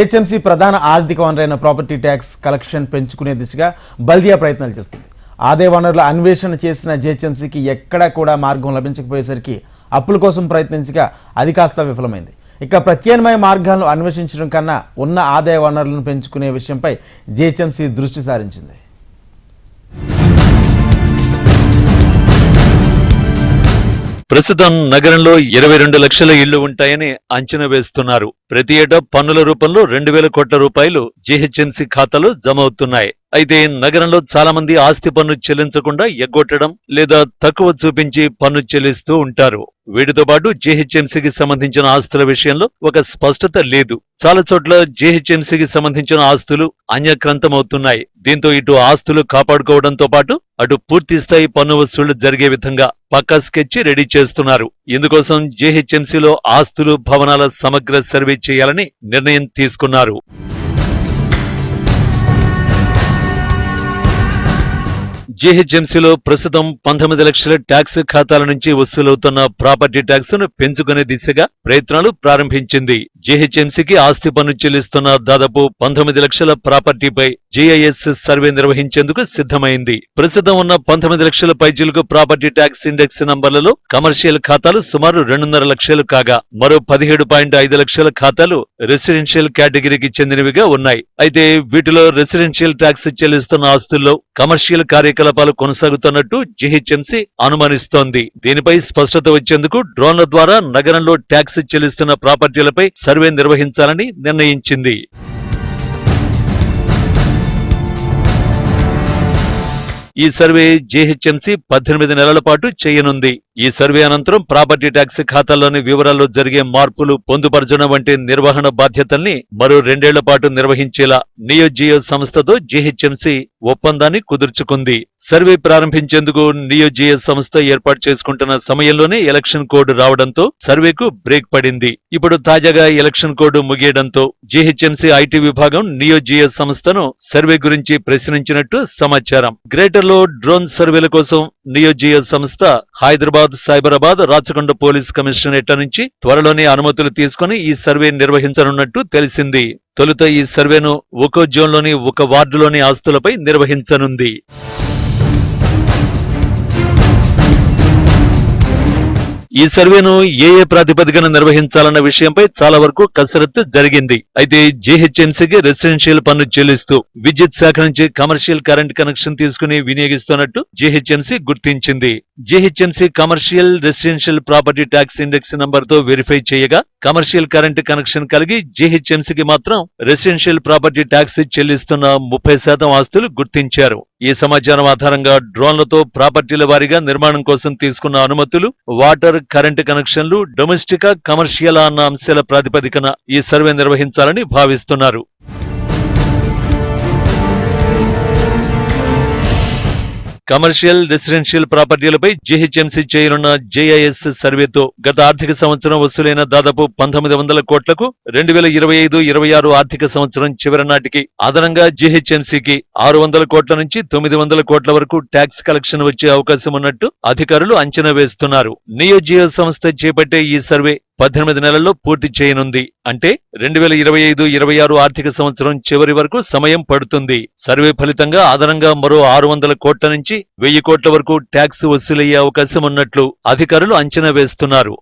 HMC ప్రధాన ఆర్థిక వనరైన property tax collection పెంచుకునే దిశగా బల్దియా ప్రయత్నాలు చేస్తుంది. ఆదాయ వనరుల అన్వేషణ చేసిన జిహెచ్ఎంసీకి ఎక్కడా కూడా మార్గం లభించకపోయేసరికి అప్పుల కోసం ప్రయత్నించగా అది కాస్త విఫలమైంది. ఇక ప్రత్యామ్నాయ మార్గాలను అన్వేషించడం కన్నా ఉన్న ఆదాయ వనరులను పెంచుకునే విషయంపై జిహెచ్ఎంసీ దృష్టి సారించింది. ప్రస్తుతం నగరంలో 22 లక్షల ఇళ్లు ఉంటాయని అంచనా వేస్తున్నారు. ప్రతి ఏటా పన్నుల రూపంలో 2,000 కోట్ల రూపాయలు జీహెచ్ఎంసీ ఖాతాలో జమ అవుతున్నాయి. అయితే నగరంలో చాలా మంది ఆస్తి పన్ను చెల్లించకుండా ఎగ్గొట్టడం లేదా తక్కువ చూపించి పన్ను చెల్లిస్తూ ఉంటారు. వీటితో పాటు జీహెచ్ఎంసీకి సంబంధించిన ఆస్తుల విషయంలో ఒక స్పష్టత లేదు. చాలా చోట్ల జీహెచ్ఎంసీకి సంబంధించిన ఆస్తులు అన్యక్రాంతమవుతున్నాయి. దీంతో ఇటు ఆస్తులు కాపాడుకోవడంతో పాటు అటు పూర్తిస్థాయి పన్ను వసూళ్లు జరిగే విధంగా పక్కా స్కెచ్ రెడీ చేస్తున్నారు. ఇందుకోసం జీహెచ్ఎంసీలో ఆస్తులు, భవనాల సమగ్ర సర్వే చేయాలని నిర్ణయం తీసుకున్నారు. జీహెచ్ఎంసీలో ప్రస్తుతం 19 లక్షల ట్యాక్స్ ఖాతాల నుంచి వసూలవుతున్న ప్రాపర్టీ ట్యాక్స్ ను పెంచుకునే దిశగా ప్రయత్నాలు ప్రారంభించింది. జీహెచ్ఎంసీకి ఆస్తి పన్ను చెల్లిస్తున్న దాదాపు 19 లక్షల ప్రాపర్టీపై జీఐఎస్ సర్వే నిర్వహించేందుకు సిద్ధమైంది. ప్రస్తుతం ఉన్న 19 లక్షల పైచిలకు ప్రాపర్టీ ట్యాక్స్ ఇండెక్స్ నంబర్లలో కమర్షియల్ ఖాతాలు సుమారు 2.5 లక్షలు కాగా మరో 17.5 లక్షల ఖాతాలు రెసిడెన్షియల్ కేటగిరీకి చెందినవిగా ఉన్నాయి. అయితే వీటిలో రెసిడెన్షియల్ ట్యాక్స్ చెల్లిస్తున్న ఆస్తుల్లో కమర్షియల్ కార్యకలాపాలు కొనసాగుతున్నట్టు జీహెచ్ఎంసీ అనుమానిస్తోంది. దీనిపై స్పష్టత వచ్చేందుకు డ్రోన్ల ద్వారా నగరంలో ట్యాక్స్ చెల్లిస్తున్న ప్రాపర్టీలపై సర్వే నిర్వహించాలని నిర్ణయించింది. ఈ సర్వే జీహెచ్ఎంసీ 18 నెలల పాటు చేయనుంది. ఈ సర్వే అనంతరం ప్రాపర్టీ ట్యాక్స్ ఖాతాల్లోని వివరాల్లో జరిగే మార్పులు పొందుపరచడం వంటి నిర్వహణ బాధ్యతల్ని మరో 2 ఏళ్ల పాటు నిర్వహించేలా నియోజియో సంస్థతో జీహెచ్ఎంసీ ఒప్పందాన్ని కుదుర్చుకుంది. సర్వే ప్రారంభించేందుకు నియోజియో సంస్థ ఏర్పాటు చేసుకుంటున్న సమయంలోనే ఎలక్షన్ కోడ్ రావడంతో సర్వేకు బ్రేక్ పడింది. ఇప్పుడు తాజాగా ఎలక్షన్ కోడ్ ముగియడంతో జీహెచ్ఎంసీ ఐటీ విభాగం నియోజియో సంస్థను సర్వే గురించి ప్రశ్నించినట్టు సమాచారం. గ్రేటర్లో డ్రోన్ సర్వేల కోసం నియోజియో సంస్థ హైదరాబాద్, సైబరాబాద్, రాచకొండ పోలీస్ కమిషనరేట్ నుంచి త్వరలోనే అనుమతులు తీసుకుని ఈ సర్వే నిర్వహించనున్నట్టు తెలిసింది. తొలుత ఈ సర్వేను ఒక్కో జోన్లోని ఒక వార్డులోని ఆస్తులపై నిర్వహించనుంది. ఈ సర్వేను ఏ ప్రాతిపదికన నిర్వహించాలన్న విషయంపై చాలా వరకు కసరత్తు జరిగింది. అయితే జీహెచ్ఎంసీకి రెసిడెన్షియల్ పన్ను చెల్లిస్తూ విద్యుత్ శాఖ నుంచి కమర్షియల్ కరెంట్ కనెక్షన్ తీసుకుని వినియోగిస్తున్నట్టు జీహెచ్ఎంసీ గుర్తించింది. GHMC commercial residential property tax index నంబర్తో వెరిఫై చేయగా కమర్షియల్ కరెంట్ కనెక్షన్ కలిగి జీహెచ్ఎంసీకి మాత్రం రెసిడెన్షియల్ ప్రాపర్టీ ట్యాక్స్ చెల్లిస్తున్న 30% ఆస్తులు గుర్తించారు. ఈ సమాచారం ఆధారంగా డ్రోన్లతో ప్రాపర్టీల వారీగా నిర్మాణం కోసం తీసుకున్న అనుమతులు, వాటర్, కరెంటు కనెక్షన్లు, డొమెస్టిక్, కమర్షియల్ అన్న అంశాల ప్రాతిపదికన ఈ సర్వే నిర్వహించాలని భావిస్తున్నారు. కమర్షియల్, రెసిడెన్షియల్ ప్రాపర్టీలపై జీహెచ్ఎంసీ చేయనున్న జేఐఎస్ సర్వేతో గత ఆర్థిక సంవత్సరం వసూలైన దాదాపు 1900 కోట్లకు 2025-26 ఆర్థిక సంవత్సరం చివరి నాటికి అదనంగా జీహెచ్ఎంసీకి 600 కోట్ల నుంచి 900 కోట్ల వరకు ట్యాక్స్ కలెక్షన్ వచ్చే అవకాశం ఉన్నట్టు అధికారులు అంచనా వేస్తున్నారు. నియోజియో సంస్థ చేపట్టే ఈ సర్వే 18 నెలల్లో పూర్తి చేయనుంది. అంటే 2025-26 ఆర్థిక సంవత్సరం చివరి వరకు సమయం పడుతుంది. సర్వే ఫలితంగా అదనంగా మరో 600 కోట్ల నుంచి 1000 కోట్ల వరకు ట్యాక్స్ వసూలయ్యే అవకాశం ఉన్నట్లు అధికారులు అంచనా వేస్తున్నారు.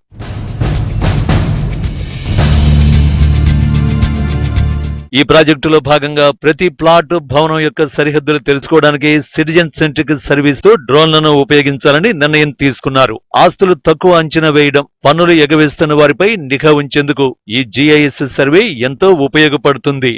ఈ ప్రాజెక్టులో భాగంగా ప్రతి ప్లాట్, భవనం యొక్క సరిహద్దులు తెలుసుకోవడానికి సిటిజన్ సెంట్రిక్ సర్వీస్ తో డ్రోన్లను ఉపయోగించాలని నిర్ణయం తీసుకున్నారు. ఆస్తులు తక్కువ అంచనా వేయడం, పన్నులు ఎగవేస్తున్న వారిపై నిఘా ఉంచేందుకు ఈ జీఐఎస్ సర్వే ఎంతో ఉపయోగపడుతుంది.